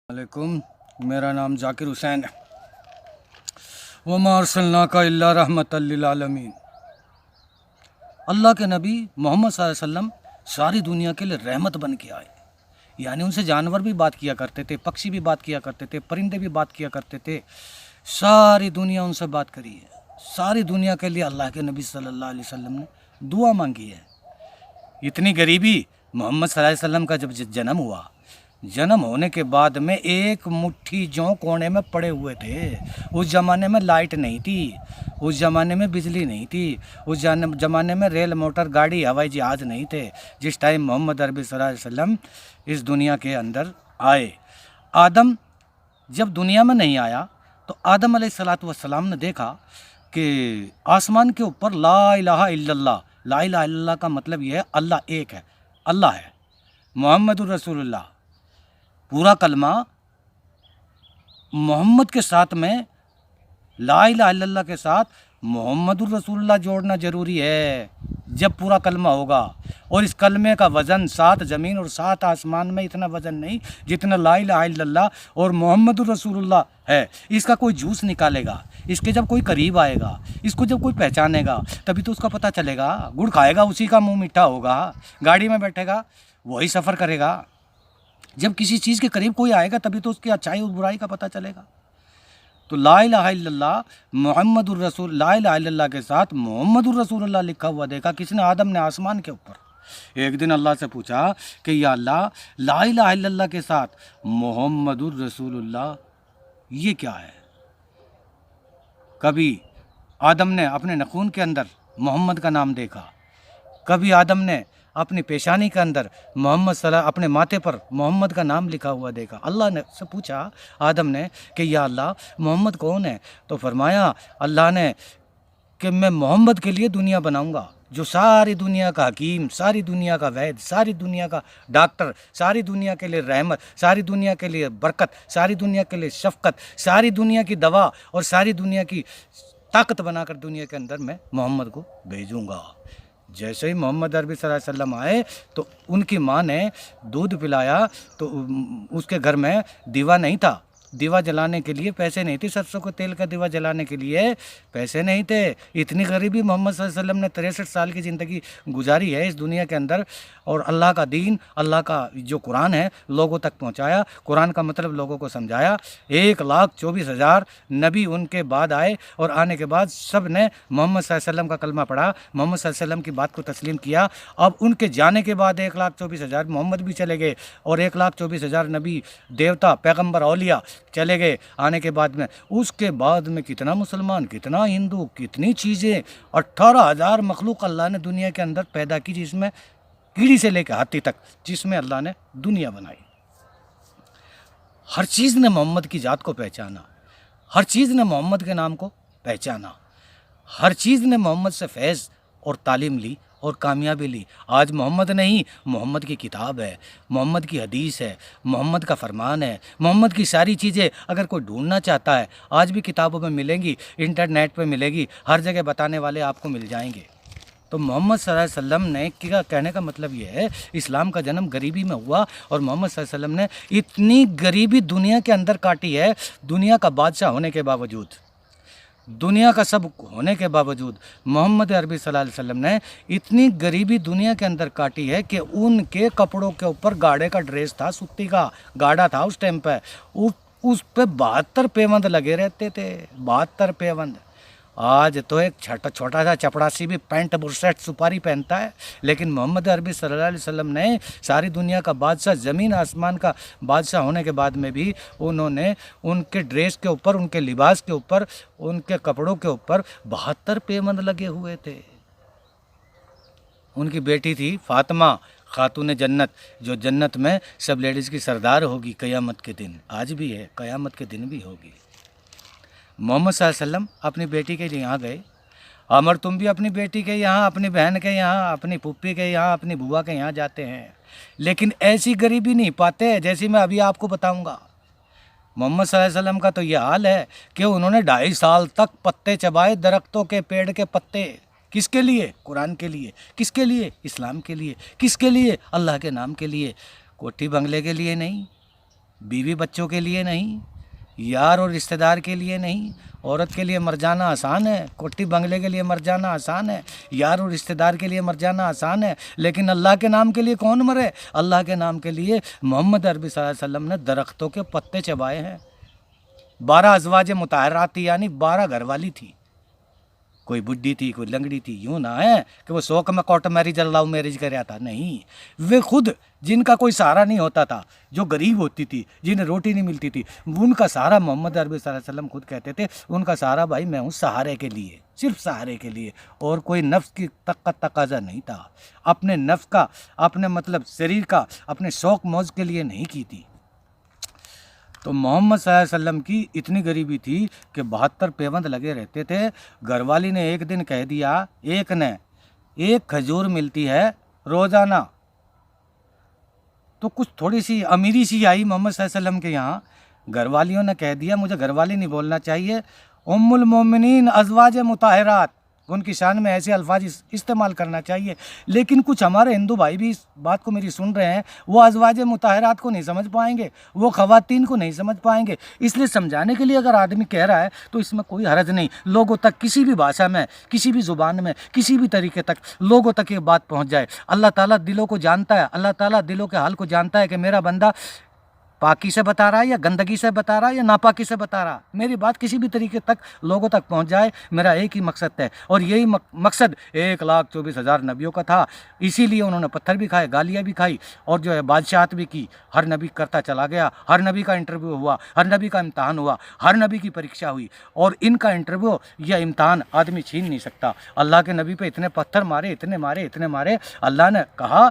वालेकुम। मेरा नाम जाकिर हुसैन है। वमा अर्सलनाका इल्ला रहमतल लिल आलमीन। अल्लाह के नबी मोहम्मद सल्लल्लाहु अलैहि वसल्लम सारी दुनिया के लिए रहमत बन के आए। यानी उनसे जानवर भी बात किया करते थे, पक्षी भी बात किया करते थे, परिंदे भी बात किया करते थे। सारी दुनिया उनसे बात करी है। सारी दुनिया के लिए अल्लाह के नबी सल्लल्लाहु अलैहि वसल्लम ने दुआ मांगी है। इतनी गरीबी मोहम्मद सल्लल्लाहु अलैहि वसल्लम का जब जन्म हुआ, जन्म होने के बाद में एक मुट्ठी जौ कोने में पड़े हुए थे। उस ज़माने में लाइट नहीं थी, उस ज़माने में बिजली नहीं थी, उस ज़माने में रेल मोटर गाड़ी हवाई जहाज़ नहीं थे। जिस टाइम मोहम्मद अरबी सल्लल्लाहु अलैहि वसल्लम इस दुनिया के अंदर आए, आदम जब दुनिया में नहीं आया तो आदम अलैहिस्सलातु वस्सलाम ने देखा कि आसमान के ऊपर ला इलाहा इल्लल्लाह, ला इलाहा इल्लल्लाह का मतलब यह है अल्लाह एक है, अल्लाह है, मोहम्मदुर रसूलुल्लाह। पूरा कलमा मोहम्मद के साथ में ला इलाहा इल्लल्लाह के साथ मोहम्मदुर रसूलुल्लाह जोड़ना ज़रूरी है जब पूरा कलमा होगा। और इस कलमे का वज़न 7 ज़मीन और 7 आसमान में इतना वज़न नहीं जितना ला इलाहा इल्लल्लाह और मोहम्मदुर रसूलुल्लाह है। इसका कोई जूस निकालेगा, इसके जब कोई करीब आएगा, इसको जब कोई पहचानेगा तभी तो उसका पता चलेगा। गुड़ खाएगा उसी का मुँह मीठा होगा, गाड़ी में बैठेगा वही सफ़र करेगा। जब किसी चीज़ के करीब कोई आएगा तभी तो उसकी अच्छाई और बुराई का पता चलेगा। तो ला इलाहा इल्लल्लाह मोहम्मदुर रसूल, ला इलाहा इल्लल्लाह के साथ मोहम्मदुर रसूलुल्लाह लिखा हुआ देखा किसने? आदम ने, आसमान के ऊपर। एक दिन अल्लाह से पूछा कि या अल्लाह, ला इलाहा इल्लल्लाह के साथ मोहम्मदुर रसूलुल्लाह ये क्या है? कभी आदम ने अपने नखून के अंदर मोहम्मद का नाम देखा, कभी आदम ने अपनी पेशानी के अंदर मोहम्मद सल्लल्लाहु अपने माथे पर मोहम्मद का नाम लिखा हुआ देखा। अल्लाह ने से पूछा आदम ने कि या अल्लाह मोहम्मद कौन है? तो फरमाया अल्लाह ने कि मैं मोहम्मद के लिए दुनिया बनाऊंगा जो सारी दुनिया का हकीम, सारी दुनिया का वैद, सारी दुनिया का डॉक्टर, सारी दुनिया के लिए रहमत, सारी दुनिया के लिए बरकत, सारी दुनिया के लिए शफकत, सारी दुनिया की दवा और सारी दुनिया की ताकत बनाकर दुनिया के अंदर मैं मोहम्मद को भेजूंगा। जैसे ही मोहम्मद अरबी सल्लल्लाहु अलैहि वसल्लम आए तो उनकी माँ ने दूध पिलाया तो उसके घर में दीवा नहीं था, दीवा जलाने के लिए पैसे नहीं थे, सरसों के तेल का दीवा जलाने के लिए पैसे नहीं थे। इतनी गरीबी मोहम्मद सल्लल्लाहु अलैहि वसल्लम ने 63 साल की ज़िंदगी गुजारी है इस दुनिया के अंदर और अल्लाह का दीन, अल्लाह का जो कुरान है लोगों तक पहुंचाया, कुरान का मतलब लोगों को समझाया। 1,24,000 नबी उनके बाद आए और आने के बाद सब ने मोहम्मद सल्लल्लाहु अलैहि वसल्लम का कलमा पढ़ा, मोहम्मद सल्लल्लाहु अलैहि वसल्लम की बात को तस्लीम किया। अब उनके जाने के बाद 1,24,000 मोहम्मद भी चले गए और 1,24,000 नबी, देवता, पैगम्बर, औलिया चले गए आने के बाद में। उसके बाद में कितना मुसलमान, कितना हिंदू, कितनी चीज़ें, 18,000 मखलूक अल्लाह ने दुनिया के अंदर पैदा की, जिसमें कीड़ी से लेकर हाथी तक, जिसमें अल्लाह ने दुनिया बनाई। हर चीज़ ने मोहम्मद की ज़ात को पहचाना, हर चीज़ ने मोहम्मद के नाम को पहचाना, हर चीज़ ने मोहम्मद से फैज़ और तालीम ली और कामयाबी ली। आज मोहम्मद नहीं, मोहम्मद की किताब है, मोहम्मद की हदीस है, मोहम्मद का फरमान है, मोहम्मद की सारी चीज़ें अगर कोई ढूंढना चाहता है आज भी किताबों में मिलेंगी, इंटरनेट पे मिलेगी, हर जगह बताने वाले आपको मिल जाएंगे। तो मोहम्मद सल्लल्लाहु अलैहि वसल्लम ने क्या कहने का मतलब ये है, इस्लाम का जन्म गरीबी में हुआ और मोहम्मद सल्लल्लाहु अलैहि वसल्लम ने इतनी गरीबी दुनिया के अंदर काटी है। दुनिया का बादशाह होने के बावजूद, दुनिया का सब होने के बावजूद मोहम्मद अरबी सल्लल्लाहु अलैहि वसल्लम ने इतनी गरीबी दुनिया के अंदर काटी है कि उनके कपड़ों के ऊपर गाड़े का ड्रेस था, सुत्ती का गाड़ा था उस टाइम पे, उस पे 72 पेवंद लगे रहते थे, 72 पेवंद। आज तो एक छोटा सा चपड़ासी भी पैंट बुरशट सुपारी पहनता है, लेकिन मोहम्मद अरबी सल्लल्लाहु अलैहि वसल्लम ने सारी दुनिया का बादशाह, ज़मीन आसमान का बादशाह होने के बाद में भी उन्होंने उनके ड्रेस के ऊपर, उनके लिबास के ऊपर, उनके कपड़ों के ऊपर 72 पेवंद लगे हुए थे। उनकी बेटी थी फातिमा खातून जन्नत, जो जन्नत में सब लेडीज़ की सरदार होगी क़यामत के दिन, आज भी है, क़यामत के दिन भी होगी। मोहम्मद सल्लल्लाहु अलैहि वसल्लम अपनी बेटी के यहाँ गए, अमर तुम भी अपनी बेटी के यहाँ, अपनी बहन के यहाँ, अपनी पुप्पी के यहाँ, अपनी बुआ के यहाँ जाते हैं, लेकिन ऐसी गरीबी नहीं पाते जैसी मैं अभी आपको बताऊंगा। मोहम्मद सल्लल्लाहु अलैहि वसल्लम का तो यह हाल है कि उन्होंने 2.5 साल तक पत्ते चबाए, दरख्तों के, पेड़ के पत्ते। किसके लिए? कुरान के लिए। किसके लिए? इस्लाम के लिए। किसके लिए? अल्लाह के नाम के लिए। कोठी बंगले के लिए नहीं, बीवी बच्चों के लिए नहीं, यार और रिश्तेदार के लिए नहीं। औरत के लिए मर जाना आसान है, कोठी बंगले के लिए मर जाना आसान है, यार और रिश्तेदार के लिए मर जाना आसान है, लेकिन अल्लाह के नाम के लिए कौन मरे? अल्लाह के नाम के लिए मोहम्मद अरबी सल्लल्लाहु अलैहि वसल्लम ने दरख्तों के पत्ते चबाए हैं। 12 अज़वाज मुताहरात थी, यानी 12 घरवाली थी। कोई बुढ़ी थी, कोई लंगड़ी थी। यूँ ना है कि वो शौक में कोर्ट मैरिज लव मैरिज कर रहा था, नहीं। वे खुद, जिनका कोई सहारा नहीं होता था, जो गरीब होती थी, जिन्हें रोटी नहीं मिलती थी, उनका सहारा मोहम्मद अरबी सल्लल्लाहु अलैहि वसल्लम खुद कहते थे, उनका सहारा भाई मैं हूँ सहारे के लिए, सिर्फ सहारे के लिए, और कोई नफ्स की तकाजा नहीं था। अपने नफ्स का, अपने मतलब शरीर का, अपने शौक मौज के लिए नहीं की थी। तो मोहम्मद सल्लल्लाहु अलैहि वसल्लम की इतनी गरीबी थी कि 72 पेवंद लगे रहते थे। घरवाली ने एक दिन कह दिया, एक ने 1 खजूर मिलती है रोज़ाना। तो कुछ थोड़ी सी अमीरी सी आई मोहम्मद सल्लल्लाहु अलैहि वसल्लम के यहाँ। घरवालियों ने कह दिया, मुझे घरवाली नहीं बोलना चाहिए, उम्मुल मोमिनीन अज़वाज मुताहरात, उनकी शान में ऐसे अल्फाज इस्तेमाल करना चाहिए। लेकिन कुछ हमारे हिंदू भाई भी इस बात को मेरी सुन रहे हैं, वो अज़वाज मुताहरात को नहीं समझ पाएंगे, वो ख़वातीन को नहीं समझ पाएंगे। इसलिए समझाने के लिए अगर आदमी कह रहा है तो इसमें कोई हर्ज नहीं। लोगों तक किसी भी भाषा में, किसी भी ज़ुबान में, किसी भी तरीके तक लोगों तक ये बात पहुँच जाए। अल्लाह ताला दिलों को जानता है, अल्लाह ताला दिलों के हाल को जानता है कि मेरा बंदा पाकी से बता रहा है या गंदगी से बता रहा है या नापाकी से बता रहा। मेरी बात किसी भी तरीके तक लोगों तक पहुंच जाए, मेरा एक ही मकसद है, और यही मकसद 1,24,000 नबियों का था। इसीलिए उन्होंने पत्थर भी खाए, गालियाँ भी खाई, और जो है बादशाहत भी की। हर नबी करता चला गया, हर नबी का इंटरव्यू हुआ, हर नबी का इम्तहान हुआ, हर नबी की परीक्षा हुई, और इनका इंटरव्यू या इम्तहान आदमी छीन नहीं सकता। अल्लाह के नबी पे इतने पत्थर मारे, इतने मारे, इतने मारे, अल्लाह ने कहा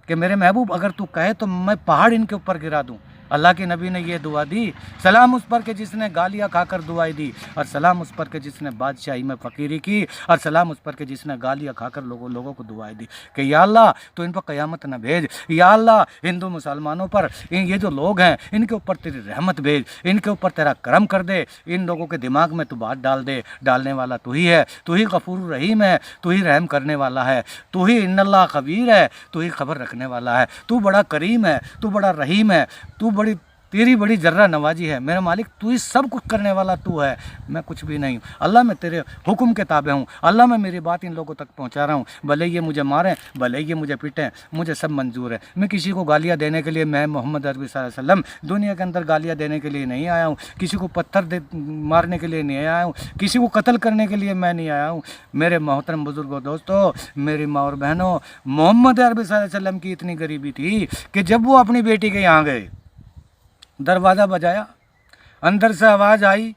कि मेरे महबूब अगर तू कहे तो मैं पहाड़ इनके ऊपर गिरा दूं। अल्लाह के नबी ने ये दुआ दी, सलाम उस पर के जिसने गालियाँ खाकर दुआई दी, और सलाम उस पर के जिसने बादशाही में फ़कीरी की, और सलाम उस पर के जिसने गालियाँ खाकर लोगों को दुआई दी कि या अल्लाह तो इन पर क़यामत न भेज, या अल्लाह हिंदू मुसलमानों पर ये जो लोग हैं इनके ऊपर तेरी रहमत भेज, इनके ऊपर तेरा करम कर दे, इन लोगों के दिमाग में तू बात डाल दे। डालने वाला तू ही है, तू ही गफूर रहीम है, तू ही रहम करने वाला है, तू ही इन्नल्लाह खबीर है, तू ही खबर रखने वाला है, तू बड़ा करीम है, तू बड़ा रहीम है, तू तेरी बड़ी जर्रा नवाजी है। मेरा मालिक तू ही सब कुछ करने वाला तू है, मैं कुछ भी नहीं हूँ। अल्लाह मैं तेरे हुक्म के ताबे हूँ। अल्लाह मैं मेरी बात इन लोगों तक पहुँचा रहा हूँ, भले ये मुझे मारें, भले ये मुझे पीटें, मुझे सब मंजूर है। मैं किसी को गालियाँ देने के लिए, मैं मोहम्मद अरबी सल्लल्लाहु अलैहि वसल्लम दुनिया के अंदर गालियाँ देने के लिए नहीं आया हूँ, किसी को पत्थर मारने के लिए नहीं आया हूँ, किसी को कत्ल करने के लिए मैं नहीं आया हूँ। मेरे मोहतरम बुजुर्गों, दोस्तों, मेरी माँ और बहनों, मोहम्मद अरबी सल्लल्लाहु अलैहि वसल्लम की इतनी गरीबी थी कि जब वो अपनी बेटी के यहाँ गए, दरवाज़ा बजाया, अंदर से आवाज़ आई,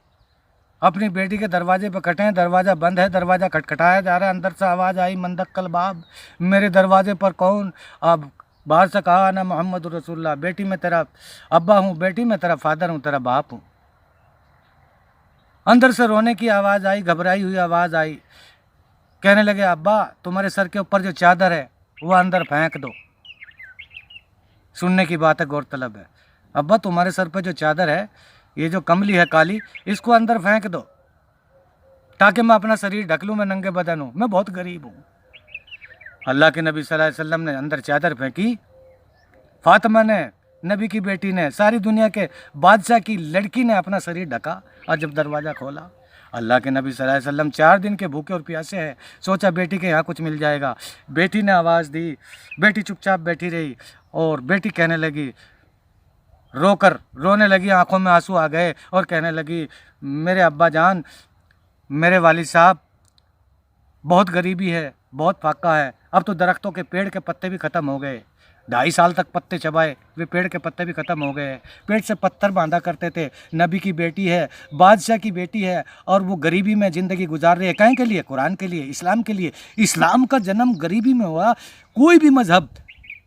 अपनी बेटी के दरवाजे पर कटें, दरवाज़ा बंद है, दरवाज़ा खटखटाया जा रहा है, अंदर से आवाज़ आई, मंदक्कल बाब, मेरे दरवाजे पर कौन? अब बाहर से कहा, ना मोहम्मद रसूलुल्लाह, बेटी मैं तेरा अब्बा हूँ, बेटी मैं तेरा फादर हूँ, तेरा बाप हूँ। अंदर से रोने की आवाज़ आई, घबराई हुई आवाज़ आई, कहने लगे अब्बा तुम्हारे सर के ऊपर जो चादर है वो अंदर फेंक दो। सुनने की बात है, गौरतलब है। अब्बा तुम्हारे सर पे जो चादर है, ये जो कमली है काली, इसको अंदर फेंक दो ताकि मैं अपना शरीर ढक लूँ, मैं नंगे बदन हूँ, मैं बहुत गरीब हूँ। अल्लाह के नबी सल्लल्लाहु अलैहि वसल्लम ने अंदर चादर फेंकी, फातिमा ने, नबी की बेटी ने, सारी दुनिया के बादशाह की लड़की ने अपना शरीर ढका, और जब दरवाज़ा खोला, अल्लाह के नबी सल्लल्लाहु अलैहि वसल्लम 4 दिन के भूखे और प्यासे हैं, सोचा बेटी के यहाँ कुछ मिल जाएगा। बेटी ने आवाज़ दी, बेटी चुपचाप बैठी रही, और बेटी कहने लगी, रोने लगी, आंखों में आंसू आ गए, और कहने लगी मेरे अब्बा जान, मेरे वालिद साहब, बहुत गरीबी है, बहुत फाका है, अब तो दरख्तों के पेड़ के पत्ते भी ख़त्म हो गए, 2.5 साल तक पत्ते चबाए, वे पेड़ के पत्ते भी ख़त्म हो गए, पेट से पत्थर बांधा करते थे, नबी की बेटी है, बादशाह की बेटी है, और वो गरीबी में ज़िंदगी गुजार रही है। कहीं के लिए? कुरान के लिए, इस्लाम के लिए। इस्लाम का जन्म गरीबी में हुआ। कोई भी मजहब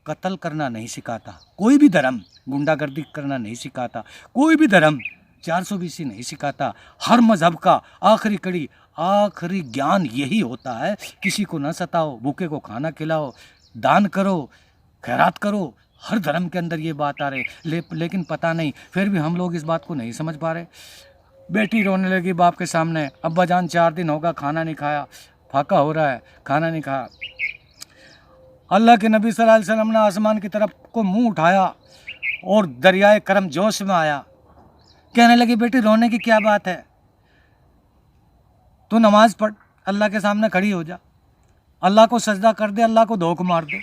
कत्ल करना नहीं सिखाता, कोई भी धर्म गुंडागर्दी करना नहीं सिखाता, कोई भी धर्म 420 नहीं सिखाता। हर मजहब का आखिरी कड़ी, आखिरी ज्ञान यही होता है, किसी को न सताओ, भूखे को खाना खिलाओ, दान करो, खैरात करो। हर धर्म के अंदर ये बात आ रही, लेकिन पता नहीं, फिर भी हम लोग इस बात को नहीं समझ पा रहे। बेटी रोने लगी बाप के सामने, अब्बा जान 4 दिन होगा खाना नहीं खाया, फाका हो रहा है, खाना नहीं खाया। अल्लाह के नबी सल्लल्लाहु अलैहि वसल्लम ने आसमान की तरफ को मुंह उठाया, और दरियाए करम जोश में आया। कहने लगी बेटी रोने की क्या बात है, तू नमाज पढ़, अल्लाह के सामने खड़ी हो जा, अल्लाह को सजदा कर दे, अल्लाह को धोख मार दे।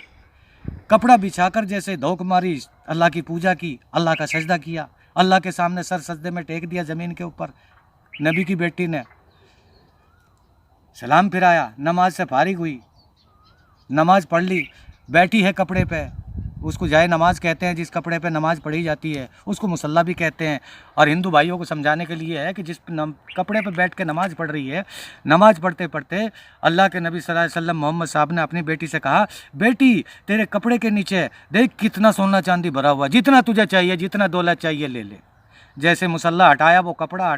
कपड़ा बिछाकर जैसे धोख मारी, अल्लाह की पूजा की, अल्लाह का सजदा किया, अल्लाह के सामने सर सजदे में टेक दिया ज़मीन के ऊपर। नबी की बेटी ने सलाम फिराया, नमाज से फारिग हुई, नमाज पढ़ ली, बैठी है कपड़े पे, उसको जाए नमाज कहते हैं, जिस कपड़े पे नमाज पढ़ी जाती है उसको मुसल्ला भी कहते हैं। और हिंदू भाइयों को समझाने के लिए है कि जिस कपड़े पे बैठ के नमाज पढ़ रही है, नमाज पढ़ते पढ़ते अल्लाह के नबी सल्लल्लाहु अलैहि वसल्लम मोहम्मद साहब ने अपनी बेटी से कहा, बेटी तेरे कपड़े के नीचे देख कितना सोना चांदी भरा हुआ, जितना तुझे चाहिए, जितना दौलत चाहिए ले ले। जैसे मुसल्ला हटाया, वो कपड़ा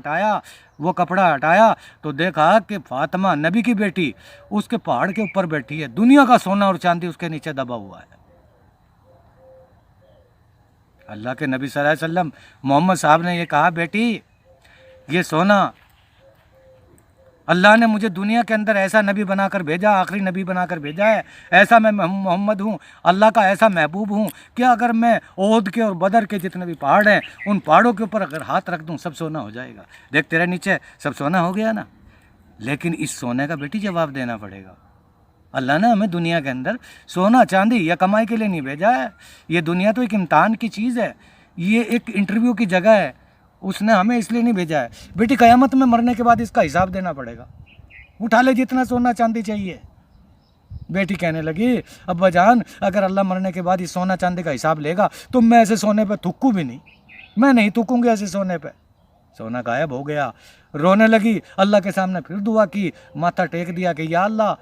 हटाया तो देखा कि फातिमा नबी की बेटी उसके पहाड़ के ऊपर बैठी है, दुनिया का सोना और चांदी उसके नीचे दबा हुआ है। अल्लाह के नबी सल्लल्लाहु अलैहि वसल्लम मोहम्मद साहब ने ये कहा, बेटी ये सोना अल्लाह ने मुझे दुनिया के अंदर ऐसा नबी बनाकर भेजा, आखिरी नबी बनाकर भेजा है, ऐसा मैं मोहम्मद हूँ, अल्लाह का ऐसा महबूब हूँ कि अगर मैं ओहद के और बदर के जितने भी पहाड़ हैं उन पहाड़ों के ऊपर अगर हाथ रख दूँ सब सोना हो जाएगा। देख तेरे नीचे सब सोना हो गया ना, लेकिन इस सोने का बेटी जवाब देना पड़ेगा। अल्लाह ने हमें दुनिया के अंदर सोना चांदी या कमाई के लिए नहीं भेजा है, ये दुनिया तो एक इम्तहान की चीज़ है, ये एक इंटरव्यू की जगह है, उसने हमें इसलिए नहीं भेजा है। बेटी क़यामत में मरने के बाद इसका हिसाब देना पड़ेगा, उठा ले जितना सोना चांदी चाहिए। बेटी कहने लगी, अब्बा जान अगर अल्लाह मरने के बाद इस सोना चांदी का हिसाब लेगा तो मैं ऐसे सोने पे थूकूँ भी नहीं, मैं नहीं थूकूँगी ऐसे सोने पे। सोना गायब हो गया, रोने लगी, अल्लाह के सामने फिर दुआ की, माथा टेक दिया कि या अल्लाह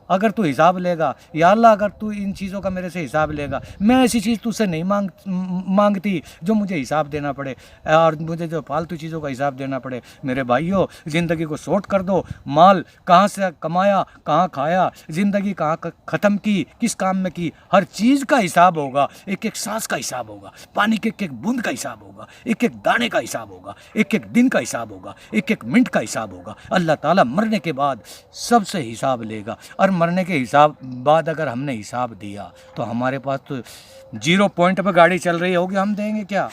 अगर तू हिसाब लेगा, या अल्लाह अगर तू इन चीज़ों का मेरे से हिसाब लेगा, मैं ऐसी चीज़ तुझसे नहीं मांगती जो मुझे हिसाब देना पड़े और मुझे जो फालतू चीज़ों का हिसाब देना पड़े। मेरे भाइयों, ज़िंदगी को शॉर्ट कर दो, माल कहाँ से कमाया, कहाँ खाया, ज़िंदगी कहाँ ख़त्म की, किस काम में की, हर चीज़ का हिसाब होगा, एक एक सांस का हिसाब होगा, पानी के एक बूंद का हिसाब होगा, एक एक दाने का हिसाब होगा, एक एक दिन का हिसाब होगा, एक एक मिनट का हिसाब होगा। अल्लाह ताला मरने के बाद सबसे हिसाब लेगा, और मरने के हिसाब बाद अगर हमने हिसाब दिया तो हमारे पास तो 0 पॉइंट पर गाड़ी चल रही होगी, हम देंगे क्या?